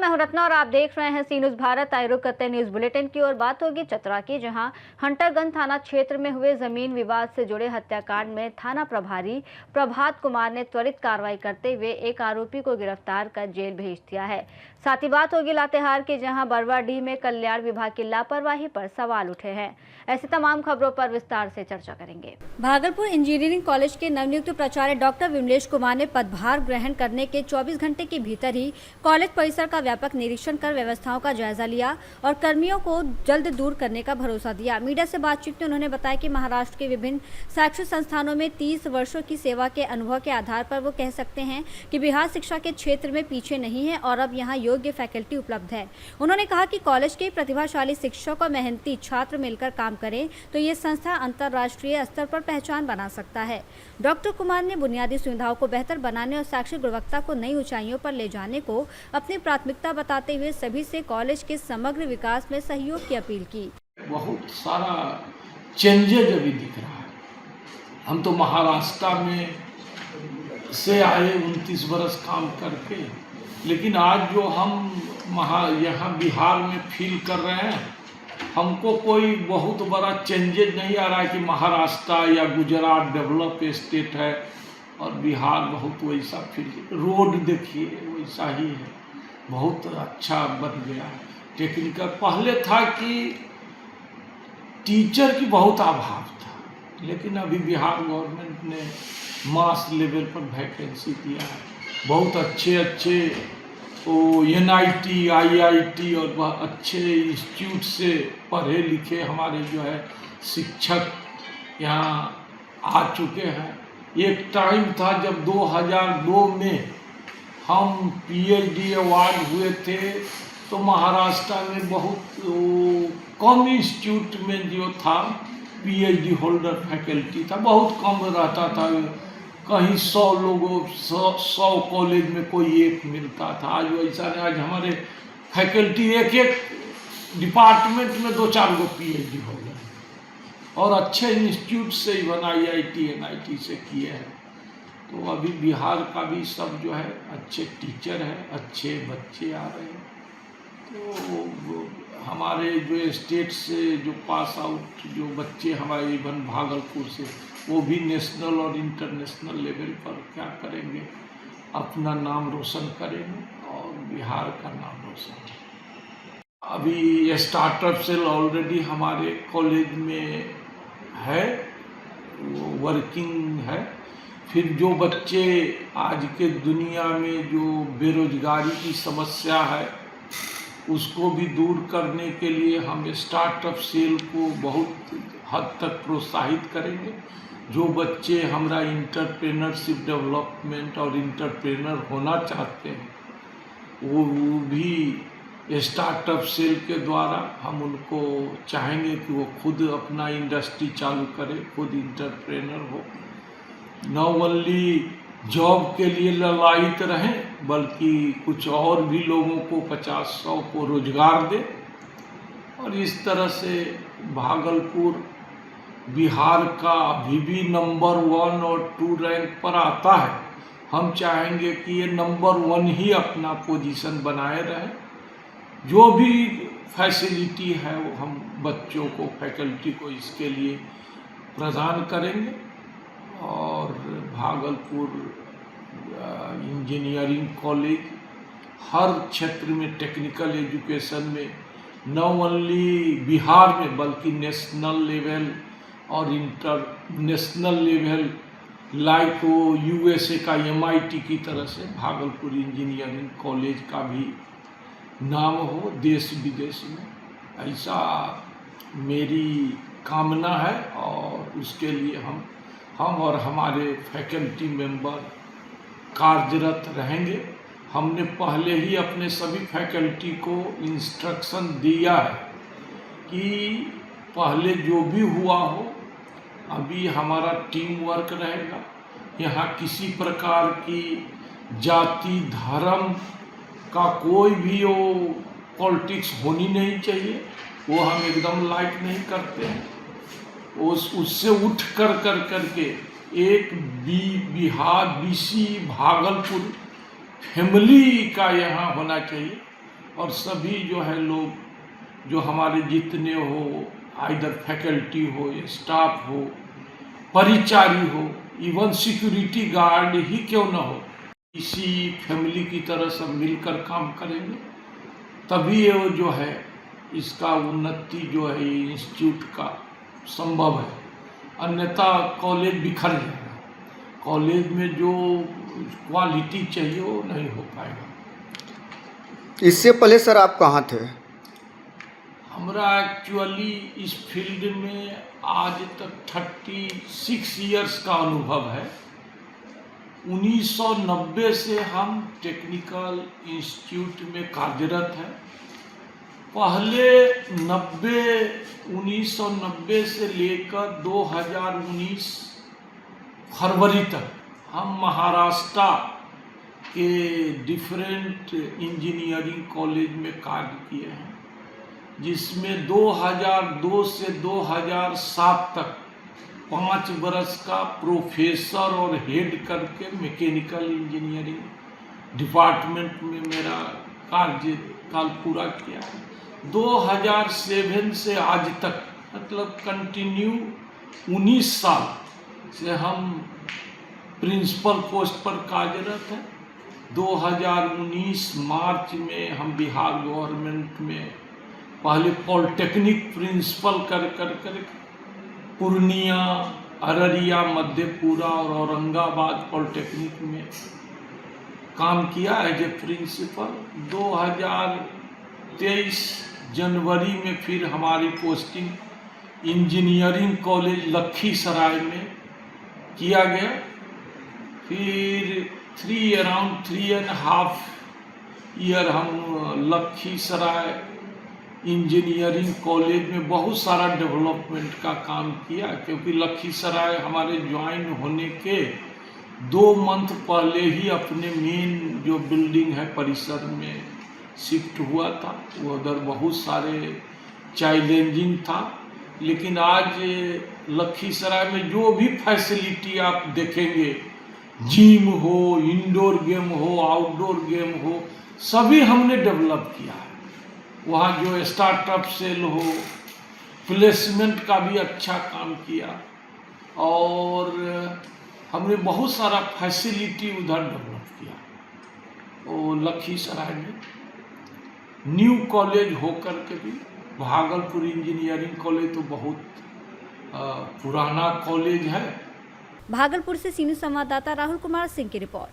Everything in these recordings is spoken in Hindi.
मैं हूं रत्ना और आप देख रहे हैं सी न्यूज भारत। आए रुक करते न्यूज बुलेटिन की और बात होगी चतरा की, जहां हंटरगंज थाना क्षेत्र में हुए जमीन विवाद से जुड़े हत्याकांड में थाना प्रभारी प्रभात कुमार ने त्वरित कार्रवाई करते हुए एक आरोपी को गिरफ्तार कर जेल भेज दिया है। साथ ही बात होगी लातेहार की, जहां बरवाडीह में कल्याण विभाग की लापरवाही पर सवाल उठे हैं। ऐसी तमाम खबरों पर विस्तार से चर्चा करेंगे। भागलपुर इंजीनियरिंग कॉलेज के नवनियुक्त प्राचार्य डॉक्टर विमलेश कुमार ने पदभार ग्रहण करने के 24 घंटे के भीतर ही कॉलेज परिसर का व्यापक निरीक्षण कर व्यवस्थाओं का जायजा लिया और कर्मियों को जल्द दूर करने का भरोसा दिया। मीडिया से बातचीत में उन्होंने बताया कि महाराष्ट्र के विभिन्न शैक्षिक संस्थानों में 30 वर्षों की सेवा के अनुभव के आधार पर वो कह सकते हैं कि बिहार शिक्षा के क्षेत्र में पीछे नहीं है और अब यहाँ योग्य फैकल्टी उपलब्ध है। उन्होंने कहा कि कॉलेज के प्रतिभाशाली शिक्षक और मेहनती छात्र मिलकर काम करें तो ये संस्था अंतर्राष्ट्रीय स्तर पर पहचान बना सकता है। डॉक्टर कुमार ने बुनियादी सुविधाओं को बेहतर बनाने और शैक्षिक गुणवत्ता को नई ऊंचाइयों पर ले जाने को अपनी प्राथमिकता बताते हुए सभी से कॉलेज के समग्र विकास में सहयोग की अपील की। बहुत सारा चेंजेज अभी दिख रहा है। हम तो महाराष्ट्र में से आए 29 बरस काम करके, लेकिन आज जो हम यहाँ बिहार में फील कर रहे हैं, हमको कोई बहुत बड़ा चेंजेज नहीं आ रहा है कि महाराष्ट्र या गुजरात डेवलप स्टेट है और बिहार बहुत वैसा फील। रोड देखिए वैसा ही है, बहुत अच्छा बन गया है। टेक्निकल पहले था कि टीचर की बहुत अभाव था, लेकिन अभी बिहार गवर्नमेंट ने मास लेवल पर वैकेंसी दिया है। बहुत अच्छे NIT IIT और वह अच्छे इंस्टीट्यूट से पढ़े लिखे हमारे जो है शिक्षक यहाँ आ चुके हैं। एक टाइम था जब 2002 में हम PhD अवार्ड हुए थे तो महाराष्ट्र में बहुत कम इंस्टीट्यूट में जो था PhD होल्डर फैकल्टी था, बहुत कम रहता था। कहीं 100 लोगों 100 कॉलेज में कोई एक मिलता था। आज वैसा नहीं, आज हमारे फैकल्टी एक डिपार्टमेंट में 2-4 गो PhD हो गए और अच्छे इंस्टीट्यूट से इवन IIT NIT से किए हैं। तो अभी बिहार का भी सब जो है अच्छे टीचर हैं, अच्छे बच्चे आ रहे हैं। तो हमारे जो स्टेट से जो पास आउट जो बच्चे हमारे इवन भागलपुर से, वो भी नेशनल और इंटरनेशनल लेवल पर क्या करेंगे, अपना नाम रोशन करेंगे और बिहार का नाम रोशन। अभी स्टार्टअप सेल ऑलरेडी हमारे कॉलेज में है, वो वर्किंग है। फिर जो बच्चे आज के दुनिया में जो बेरोजगारी की समस्या है उसको भी दूर करने के लिए हम स्टार्टअप सेल को बहुत हद तक प्रोत्साहित करेंगे। जो बच्चे हमारा इंटरप्रेनरशिप डेवलपमेंट और इंटरप्रेनर होना चाहते हैं वो भी स्टार्टअप सेल के द्वारा हम उनको चाहेंगे कि वो खुद अपना इंडस्ट्री चालू करें, खुद इंटरप्रेनर हो, न ओनली जॉब के लिए ललायित रहें बल्कि कुछ और भी लोगों को 50-100 को रोजगार दे। और इस तरह से भागलपुर बिहार का अभी भी नंबर 1 और 2 रैंक पर आता है। हम चाहेंगे कि ये नंबर 1 ही अपना पोजीशन बनाए रहे। जो भी फैसिलिटी है वो हम बच्चों को, फैकल्टी को इसके लिए प्रदान करेंगे। और भागलपुर इंजीनियरिंग कॉलेज हर क्षेत्र में टेक्निकल एजुकेशन में न ओनली बिहार में बल्कि नेशनल लेवल और इंटरनेशनल लेवल लाइक USA का MIT की तरह से भागलपुर इंजीनियरिंग कॉलेज का भी नाम हो देश विदेश में। ऐसा मेरी कामना है और उसके लिए हम और हमारे फैकल्टी मेंबर कार्यरत रहेंगे। हमने पहले ही अपने सभी फैकल्टी को इंस्ट्रक्शन दिया है कि पहले जो भी हुआ हो, अभी हमारा टीम वर्क रहेगा। यहाँ किसी प्रकार की जाति धर्म का कोई भी वो पॉलिटिक्स होनी नहीं चाहिए, वो हम एकदम लाइक नहीं करते हैं। उससे उठ कर के एक बिहार BC भागलपुर फैमिली का यहाँ होना चाहिए। और सभी जो है लोग जो हमारे जितने हो, आइदर फैकल्टी हो, स्टाफ हो, परिचारी हो, इवन सिक्योरिटी गार्ड ही क्यों न हो, इसी फैमिली की तरह सब मिलकर काम करेंगे तभी ये जो है इसका उन्नति जो है इंस्टीट्यूट का संभव है। अन्यथा कॉलेज बिखर जाएगा, कॉलेज में जो क्वालिटी चाहिए वो नहीं हो पाएगा। इससे पहले सर आप कहाँ थे? हमरा एक्चुअली इस फील्ड में आज तक 36 इयर्स का अनुभव है। 1990 से हम टेक्निकल इंस्टीट्यूट में कार्यरत हैं। पहले 1990 से लेकर 2019 फरवरी तक हम महाराष्ट्र के डिफरेंट इंजीनियरिंग कॉलेज में कार्य किए हैं, जिसमें 2002 से 2007 तक 5 बरस का प्रोफेसर और हेड करके मैकेनिकल इंजीनियरिंग डिपार्टमेंट में मेरा कार्यकाल पूरा किया है। 2007 से आज तक मतलब कंटिन्यू 19 साल से हम प्रिंसिपल पोस्ट पर कार्यरत हैं। 2019 मार्च में हम बिहार गवर्नमेंट में पहले पॉलिटेक्निक प्रिंसिपल कर पूर्णिया, अररिया, मधेपुरा और औरंगाबाद पॉलिटेक्निक में काम किया एज ए प्रिंसिपल। 2023 जनवरी में फिर हमारी पोस्टिंग इंजीनियरिंग कॉलेज लखीसराय में किया गया। फिर अराउंड 3.5 ईयर हम लखीसराय इंजीनियरिंग कॉलेज में बहुत सारा डेवलपमेंट का काम किया, क्योंकि लखीसराय हमारे ज्वाइन होने के 2 मंथ पहले ही अपने मेन जो बिल्डिंग है परिसर में शिफ्ट हुआ था। वो उधर बहुत सारे चैलेंजिंग था, लेकिन आज लखीसराय में जो भी फैसिलिटी आप देखेंगे, जिम हो, इंडोर गेम हो, आउटडोर गेम हो, सभी हमने डेवलप किया है। वहाँ जो स्टार्टअप सेल हो, प्लेसमेंट का भी अच्छा काम किया और हमने बहुत सारा फैसिलिटी उधर डेवलप किया। और लखीसराय में न्यू कॉलेज होकर के भी भागलपुर इंजीनियरिंग कॉलेज तो बहुत पुराना कॉलेज है। भागलपुर से सीनियर संवाददाता राहुल कुमार सिंह की रिपोर्ट।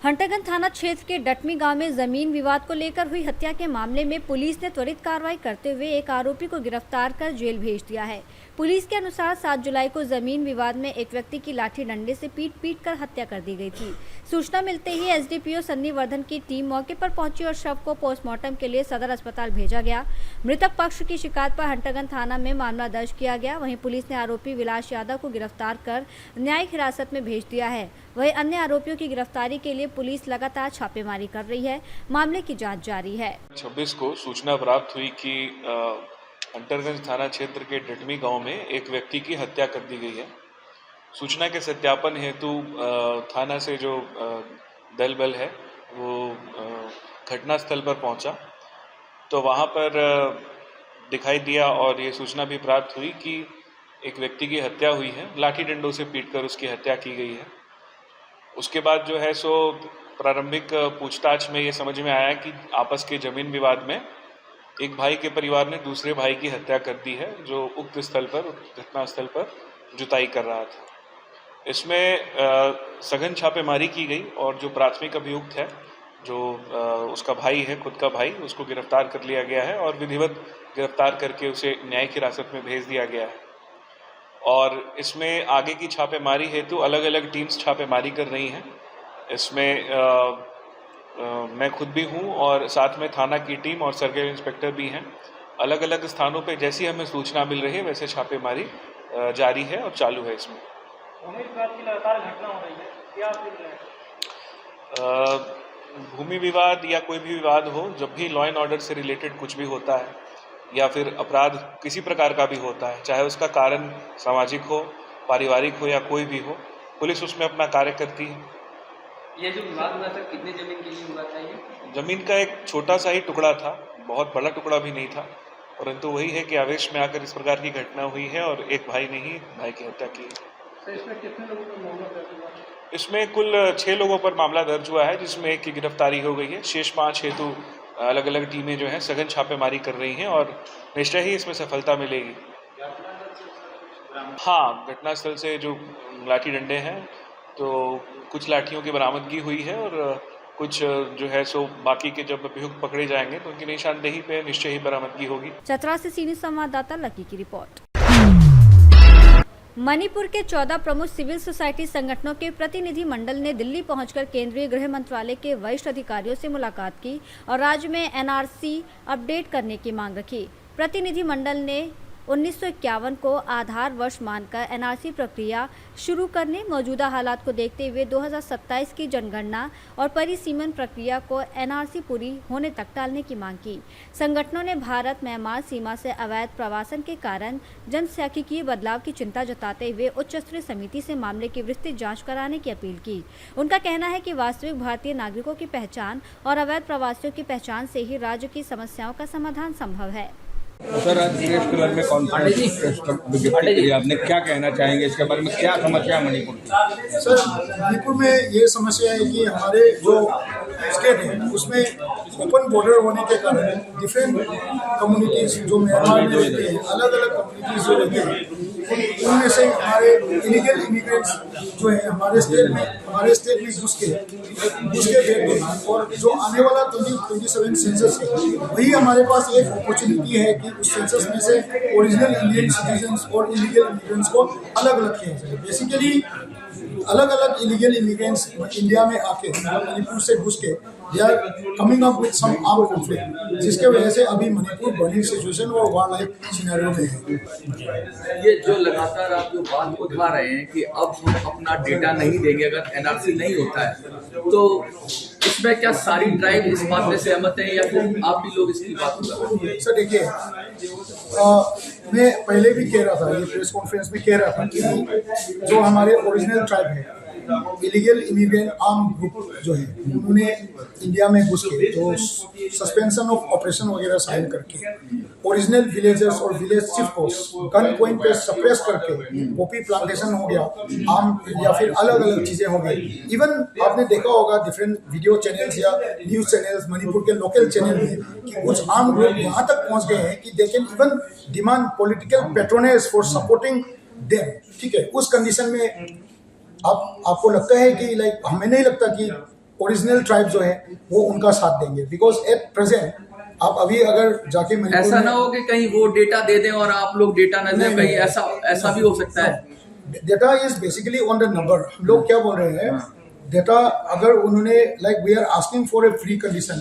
हंटरगंज थाना क्षेत्र के डटमी गांव में जमीन विवाद को लेकर हुई हत्या के मामले में पुलिस ने त्वरित कार्रवाई करते हुए एक आरोपी को गिरफ्तार कर जेल भेज दिया है। पुलिस के अनुसार 7 जुलाई को जमीन विवाद में एक व्यक्ति की लाठी डंडे से पीट कर हत्या कर दी गई थी। सूचना मिलते ही एसडीपीओ सन्नी वर्धन की टीम मौके पर पहुंची और शव को पोस्टमार्टम के लिए सदर अस्पताल भेजा गया। मृतक पक्ष की शिकायत पर हंटरगंज थाना में मामला दर्ज किया गया। वहीं पुलिस ने आरोपी विलास यादव को गिरफ्तार कर न्यायिक हिरासत में भेज दिया है। वहीं अन्य आरोपियों की गिरफ्तारी के लिए पुलिस लगातार छापेमारी कर रही है। मामले की जांच जारी है। 26 को सूचना प्राप्त हुई कि हंटरगंज थाना क्षेत्र के डटमी गांव में एक व्यक्ति की हत्या कर दी गई है। सूचना के सत्यापन हेतु थाना से जो दल बल है वो घटनास्थल पर पहुंचा, तो वहां पर दिखाई दिया और ये सूचना भी प्राप्त हुई कि एक व्यक्ति की हत्या हुई है, लाठी डंडों से पीटकर उसकी हत्या की गई है। उसके बाद जो है सो प्रारंभिक पूछताछ में ये समझ में आया कि आपस के जमीन विवाद में एक भाई के परिवार ने दूसरे भाई की हत्या कर दी है, जो उक्त स्थल पर, घटना स्थल पर जुताई कर रहा था। इसमें सघन छापेमारी की गई और जो प्राथमिक अभियुक्त है, जो उसका भाई है, खुद का भाई, उसको गिरफ्तार कर लिया गया है और विधिवत गिरफ्तार करके उसे न्यायिक हिरासत में भेज दिया गया है। और इसमें आगे की छापेमारी हेतु अलग अलग टीम्स छापेमारी कर रही हैं। इसमें मैं खुद भी हूं और साथ में थाना की टीम और सर्किल इंस्पेक्टर भी हैं। अलग अलग स्थानों पे जैसी हमें सूचना मिल रही है वैसे छापेमारी जारी है और चालू है। इसमें लगातार घटना हो रही है, क्या फील है? भूमि विवाद या कोई भी विवाद हो, जब भी लॉ एंड ऑर्डर से रिलेटेड कुछ भी होता है या फिर अपराध किसी प्रकार का भी होता है, चाहे उसका कारण सामाजिक हो, पारिवारिक हो या कोई भी हो, पुलिस उसमें अपना कार्य करती है। ये जो विवाद हुआ था कितनी जमीन के लिए हुआ था ये? जमीन का एक छोटा सा ही टुकड़ा था, बहुत बड़ा टुकड़ा भी नहीं था, परंतु वही है कि आवेश में आकर इस प्रकार की घटना हुई है और एक भाई ने ही भाई की हत्या की। सर इसमें कितने लोगों पर मामला दर्ज हुआ? इसमें कुल 6 लोगों पर मामला दर्ज हुआ है, जिसमें एक की गिरफ्तारी हो गई है। शेष 5 हेतु अलग अलग टीमें जो हैं सघन छापेमारी कर रही हैं और निश्चय ही इसमें सफलता मिलेगी। हाँ, घटनास्थल से जो लाठी डंडे हैं तो कुछ लाठियों की बरामदगी हुई है और कुछ जो है सो बाकी के जब अभियुक्त पकड़े जाएंगे तो उनकी निशानदेही पे निश्चय ही बरामदगी होगी। चतरा से सीनियर संवाददाता लकी की रिपोर्ट। मणिपुर के 14 प्रमुख सिविल सोसाइटी संगठनों के प्रतिनिधि मंडल ने दिल्ली पहुंचकर केंद्रीय गृह मंत्रालय के वरिष्ठ अधिकारियों से मुलाकात की और राज्य में एनआरसी अपडेट करने की मांग रखी। प्रतिनिधि मंडल ने 1951 को आधार वर्ष मानकर एनआरसी प्रक्रिया शुरू करने, मौजूदा हालात को देखते हुए 2027 की जनगणना और परिसीमन प्रक्रिया को एनआरसी पूरी होने तक टालने की मांग की। संगठनों ने भारत म्यांमार सीमा से अवैध प्रवासन के कारण जनसांख्यिकीय बदलाव की चिंता जताते हुए उच्च स्तरीय समिति से मामले की विस्तृत जांच कराने की अपील की। उनका कहना है कि वास्तविक भारतीय नागरिकों की पहचान और अवैध प्रवासियों की पहचान से ही राज्य की समस्याओं का समाधान संभव है। सर, आज प्रेस क्लब में कॉन्फ्रेंस आपने क्या कहना चाहेंगे इसके बारे में, क्या समस्या है मणिपुर की? सर, मणिपुर में ये समस्या है कि हमारे जो स्टेट है उसमें ओपन बॉर्डर होने के कारण डिफरेंट कम्युनिटीज जो म्यांमार में रहते हैं, अलग अलग कम्युनिटीज जो रहते हैं, उनमें से हमारे इलीगल इमिग्रेंट्स जो है हमारे स्टेट में घुस के रहते हैं और जो आने वाला 2027 सेंसस है वही हमारे पास एक अपॉर्चुनिटी है कि उस सेंसस में से ओरिजिनल इंडियन सिटीजन्स और इलीगल इमिग्रेंट्स को अलग अलग किया जाए। बेसिकली अलग अलग इलीगल इमिग्रेंट्स इंडिया में आके मणिपुर से घुस के they are coming up with some armed conflict, जिसके वजह से अभी मणिपुर बर्निंग सिचुएशन और वार लाइक सिनेरियो में है। ये जो लगातार आप जो बात उठा रहे हैं कि अब हम अपना डेटा नहीं देंगे अगर एनआरसी नहीं होता है, तो इसमें क्या सारी ट्राइब इस बात में सहमत है या फिर आप भी लोग इसकी बात कर रहे हैं? सर देखिए, मैं पहले भी कह रहा था, ये प्रेस कॉन्फ्रेंस में कह रहा था कि जो हमारे ओरिजिनल ट्राइब है, इलीगल इमिग्रेंट आर्म ग्रुप जो है, उन्होंने इंडिया में घुस के जो सस्पेंशन ऑफ ऑपरेशन वगैरह साइन करके ओरिजिनल विलेजर्स और विलेज चीफ को गन पॉइंट पे सप्रेस करके पॉपी प्लांटेशन हो गया, आर्म या फिर अलग अलग चीजें हो गई। इवन आपने देखा होगा डिफरेंट वीडियो चैनल्स या न्यूज चैनल्स मणिपुर के लोकल चैनल में कि कुछ आर्म ग्रुप यहाँ तक पहुँच गए हैं कि they can even demand political patronage for supporting them. ठीक है, उस कंडीशन में आपको लगता है कि लाइक हमें नहीं लगता कि ओरिजिनल ट्राइब जो है वो उनका साथ देंगे, बिकॉज एट प्रेजेंट आप अभी अगर जाके ऐसा ना हो कि कहीं वो डेटा दे दें और आप लोग डेटा न दें, कहीं ऐसा भी हो सकता है। Data is basically on the number. हम लोग क्या बोल रहे हैं, डेटा अगर उन्होंने like we are asking for a free condition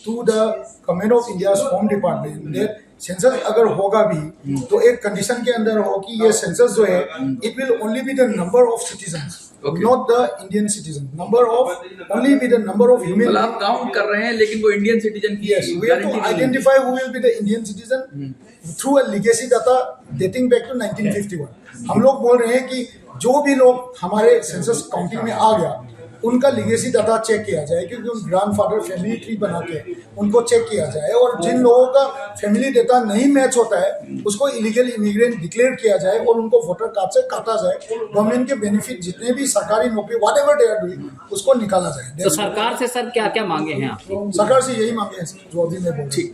to the government of India home department that census अगर होगा भी तो एक कंडीशन के अंदर हो कि ये सेंसस जो है it will only be the number of citizens, not the Indian citizen, number of only be the number of human. आप काउंट कर रहे हैं लेकिन वो इंडियन सिटीजन की identify who will be the Indian citizen through a legacy data dating back to 1951। हम लोग बोल रहे हैं कि जो भी लोग हमारे सेंसस काउंटिंग में आ गया उनका लीगेसी डाटा चेक किया जाए, क्योंकि उन ग्रैंडफादर फैमिली ट्री बना के उनको चेक किया जाए, और जिन लोगों का फैमिली डाटा नहीं मैच होता है उसको इलीगल इमिग्रेंट डिक्लेयर किया जाए और उनको वोटर कार्ड से काटा जाए। गवर्नमेंट के बेनिफिट जितने भी सरकारी नौकरी व्हाटएवर दे आर डूइंग उसको निकाला जाए। तो सरकार से सर क्या क्या मांगे हैं आपकी? सरकार से यही मांगे हैं जो अभी मैं बोल। ठीक,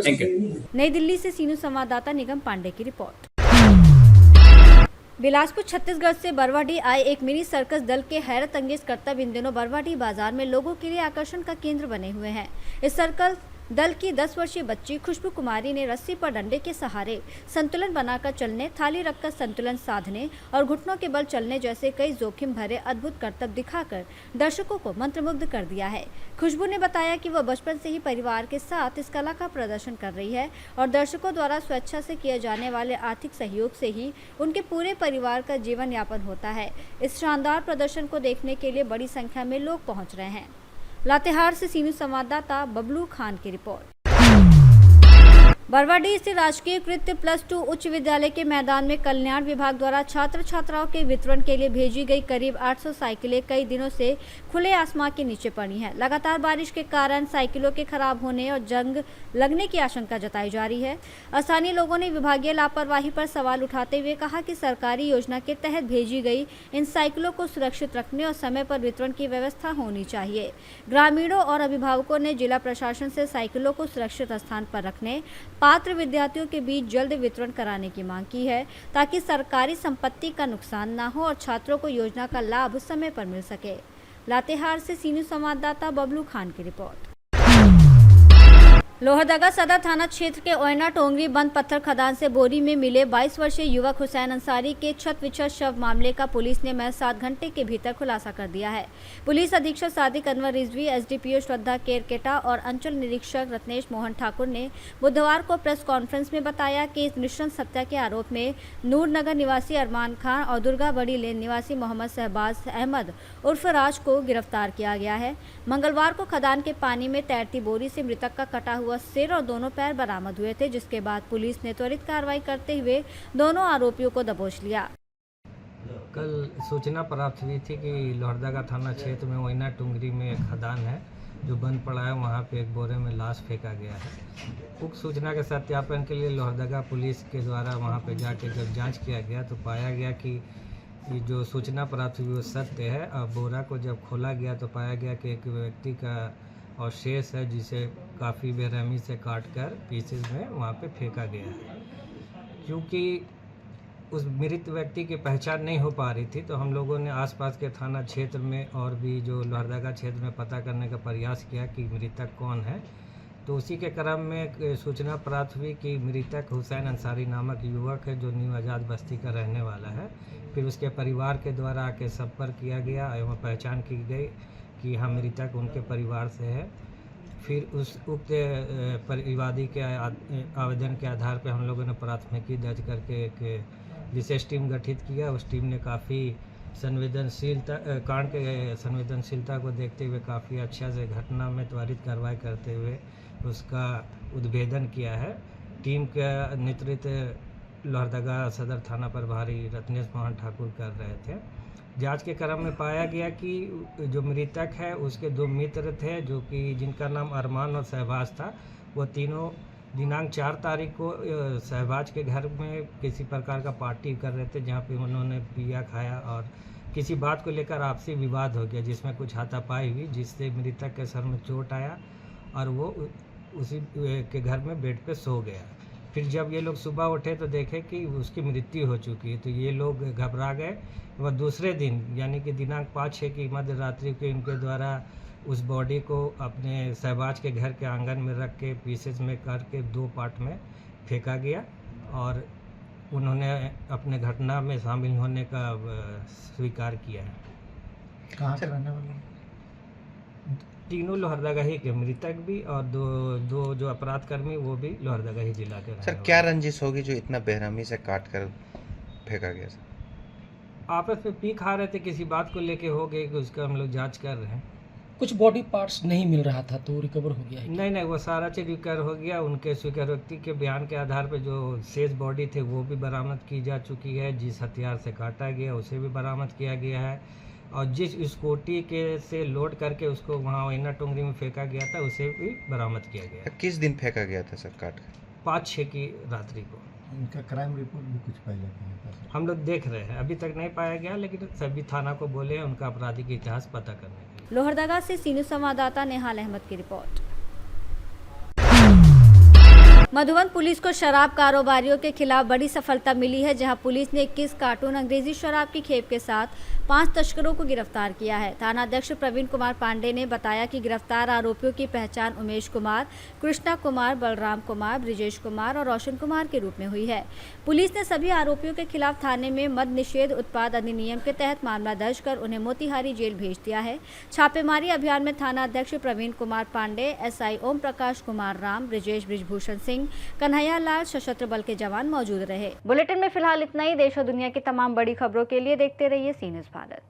थैंक यू। नई दिल्ली से सीनू संवाददाता निगम पांडे की रिपोर्ट। बिलासपुर छत्तीसगढ़ से बरवाडीह आए एक मिनी सर्कस दल के हैरत अंगेज करतब इन दिनों बरवाडीह बाजार में लोगों के लिए आकर्षण का केंद्र बने हुए हैं। इस सर्कस दल की 10 वर्षीय बच्ची खुशबू कुमारी ने रस्सी पर डंडे के सहारे संतुलन बनाकर चलने, थाली रखकर संतुलन साधने और घुटनों के बल चलने जैसे कई जोखिम भरे अद्भुत करतब दिखाकर दर्शकों को मंत्रमुग्ध कर दिया है। खुशबू ने बताया कि वह बचपन से ही परिवार के साथ इस कला का प्रदर्शन कर रही है और दर्शकों द्वारा स्वेच्छा से किए जाने वाले आर्थिक सहयोग से ही उनके पूरे परिवार का जीवन यापन होता है। इस शानदार प्रदर्शन को देखने के लिए बड़ी संख्या में लोग पहुँच रहे हैं। लातेहार से सीनू संवाददाता बबलू खान की रिपोर्ट। बरवाडीह स्थित राजकीय कृत +2 उच्च विद्यालय के मैदान में कल्याण विभाग द्वारा छात्र छात्राओं के वितरण के लिए भेजी गई करीब 800 साइकिलें कई दिनों से खुले आसमान के नीचे पड़ी हैं। लगातार बारिश के कारण साइकिलों के खराब होने और जंग लगने की आशंका जताई जा रही है। स्थानीय लोगों ने विभागीय लापरवाही पर सवाल उठाते हुए कहा कि सरकारी योजना के तहत भेजी गई इन साइकिलों को सुरक्षित रखने और समय पर वितरण की व्यवस्था होनी चाहिए। ग्रामीणों और अभिभावकों ने जिला प्रशासन से साइकिलों को सुरक्षित स्थान पर रखने, पात्र विद्यार्थियों के बीच जल्द वितरण कराने की मांग की है ताकि सरकारी संपत्ति का नुकसान न हो और छात्रों को योजना का लाभ समय पर मिल सके। लातेहार से सी न्यूज़ संवाददाता बबलू खान की रिपोर्ट। लोहरदगा सदर थाना क्षेत्र के ओयना टोंगरी बंद पत्थर खदान से बोरी में मिले 22 वर्षीय युवक हुसैन अंसारी के छत विछत शव मामले का पुलिस ने महज 7 घंटे के भीतर खुलासा कर दिया है। पुलिस अधीक्षक सादिक अनवर रिजवी, एसडीपीओ श्रद्धा केरकेटा और अंचल निरीक्षक रत्नेश मोहन ठाकुर ने बुधवार को प्रेस कॉन्फ्रेंस में बताया कि इस नृशंस हत्या के आरोप में नूरनगर निवासी अरमान खान और दुर्गा बड़ी लेन निवासी मोहम्मद शहबाज अहमद उर्फ राज को गिरफ्तार किया गया है। मंगलवार को खदान के पानी में तैरती बोरी से मृतक का कटा हुआ सिर और दोनों पैर बरामद हुए थे, जिसके बाद पुलिस ने त्वरित कार्रवाई करते हुए दोनों आरोपियों को दबोच लिया। कल सूचना प्राप्त हुई थी कि लोहरदगा थाना क्षेत्र में ओयना टुंगरी में एक खदान है जो बंद पड़ा है, वहाँ पे एक बोरे में लाश फेंका गया है। उक्त सूचना के सत्यापन के लिए लोहरदगा पुलिस के द्वारा वहाँ पे जाके जब जांच किया गया तो पाया गया कि ये जो सूचना प्राप्त हुई वो सत्य है। और बोरा को जब खोला गया तो पाया गया कि एक व्यक्ति का और शेष है जिसे काफ़ी बेरहमी से काटकर पीसेस में वहाँ पे फेंका गया है। क्योंकि उस मृत व्यक्ति की पहचान नहीं हो पा रही थी तो हम लोगों ने आसपास के थाना क्षेत्र में और भी जो लोहरदगा क्षेत्र में पता करने का प्रयास किया कि मृतक कौन है। तो उसी के क्रम में सूचना प्राप्त हुई कि मृतक हुसैन अंसारी नामक युवक है जो न्यू आज़ाद बस्ती का रहने वाला है। फिर उसके परिवार के द्वारा आके संपर्क किया गया एवं पहचान की गई कि हाँ मृतक उनके परिवार से है। फिर उस उक्त परिवादी के आवेदन के आधार पर हम लोगों ने प्राथमिकी दर्ज करके एक विशेष टीम गठित किया। उस टीम ने काफ़ी संवेदनशीलता कांड के संवेदनशीलता को देखते हुए काफ़ी अच्छा से घटना में त्वरित कार्रवाई करते हुए उसका उद्भेदन किया है। टीम का नेतृत्व लोहरदगा सदर थाना प्रभारी रत्नेश मोहन ठाकुर कर रहे थे। जांच के क्रम में पाया गया कि जो मृतक है उसके 2 मित्र थे जो कि जिनका नाम अरमान और शहबाज था। वो तीनों दिनांक 4 तारीख को शहबाज के घर में किसी प्रकार का पार्टी कर रहे थे जहाँ पे उन्होंने पिया खाया और किसी बात को लेकर आपसी विवाद हो गया जिसमें कुछ हाथापाई हुई जिससे मृतक के सर में चोट आया और वो उसी के घर में बेड पे सो गया। फिर जब ये लोग सुबह उठे तो देखे कि उसकी मृत्यु हो चुकी है तो ये लोग घबरा गए। वह दूसरे दिन यानी कि दिनांक 5-6 की मध्य रात्रि को इनके द्वारा उस बॉडी को अपने शहबाज के घर के आंगन में रख के पीसेस में करके 2 पार्ट में फेंका गया और उन्होंने अपने घटना में शामिल होने का स्वीकार किया है। कहाँ से रहने वाले? तीनों लोहरदगा ही के, मृतक भी और दो जो अपराध कर्मी वो भी लोहरदगा ही जिला के। सर क्या रंजिश होगी जो इतना बेरहमी से काट कर फेंका गया? सर आपस में पी खा रहे थे, किसी बात को लेके हो गए कि उसका हम लोग जांच कर रहे हैं। कुछ बॉडी पार्ट्स नहीं मिल रहा था तो रिकवर हो गया है? नहीं, वो सारा चीज़ रिकवर हो गया। उनके स्वीकारोक्ति के बयान के आधार पर जो शेष बॉडी थे वो भी बरामद की जा चुकी है। जिस हथियार से काटा गया उसे भी बरामद किया गया है और जिस स्कूटी के से लोड करके उसको वहाँ ओयना टुंगरी में फेंका गया था उसे भी बरामद किया गया। किस दिन फेंका गया था सर काट कर? 5-6 की रात्रि को। इनका क्राइम रिपोर्ट भी कुछ पाया हम लोग देख रहे हैं, अभी तक नहीं पाया गया लेकिन सभी थाना को बोले हैं उनका आपराधिक इतिहास पता करने के लिए। लोहरदगा से सी न्यूज़ संवाददाता नेहाल अहमद की रिपोर्ट। मधुबन पुलिस को शराब कारोबारियों के खिलाफ बड़ी सफलता मिली है, जहां पुलिस ने 21 कार्टून अंग्रेजी शराब की खेप के साथ 5 तस्करों को गिरफ्तार किया है। थानाध्यक्ष प्रवीण कुमार पांडे ने बताया कि गिरफ्तार आरोपियों की पहचान उमेश कुमार, कृष्णा कुमार, बलराम कुमार, ब्रिजेश कुमार और रोशन कुमार के रूप में हुई है। पुलिस ने सभी आरोपियों के खिलाफ थाने में मद निषेध उत्पाद अधिनियम के तहत मामला दर्ज कर उन्हें मोतिहारी जेल भेज दिया है। छापेमारी अभियान में थानाध्यक्ष प्रवीण कुमार पांडे, एसआई ओम प्रकाश कुमार राम, ब्रिजेश ब्रिजभूषण सिंह, कन्हैया लाल, सशस्त्र बल के जवान मौजूद रहे। बुलेटिन में फिलहाल इतना ही। देश और दुनिया की तमाम बड़ी खबरों के लिए देखते रहिए सी न्यूज़ भारत।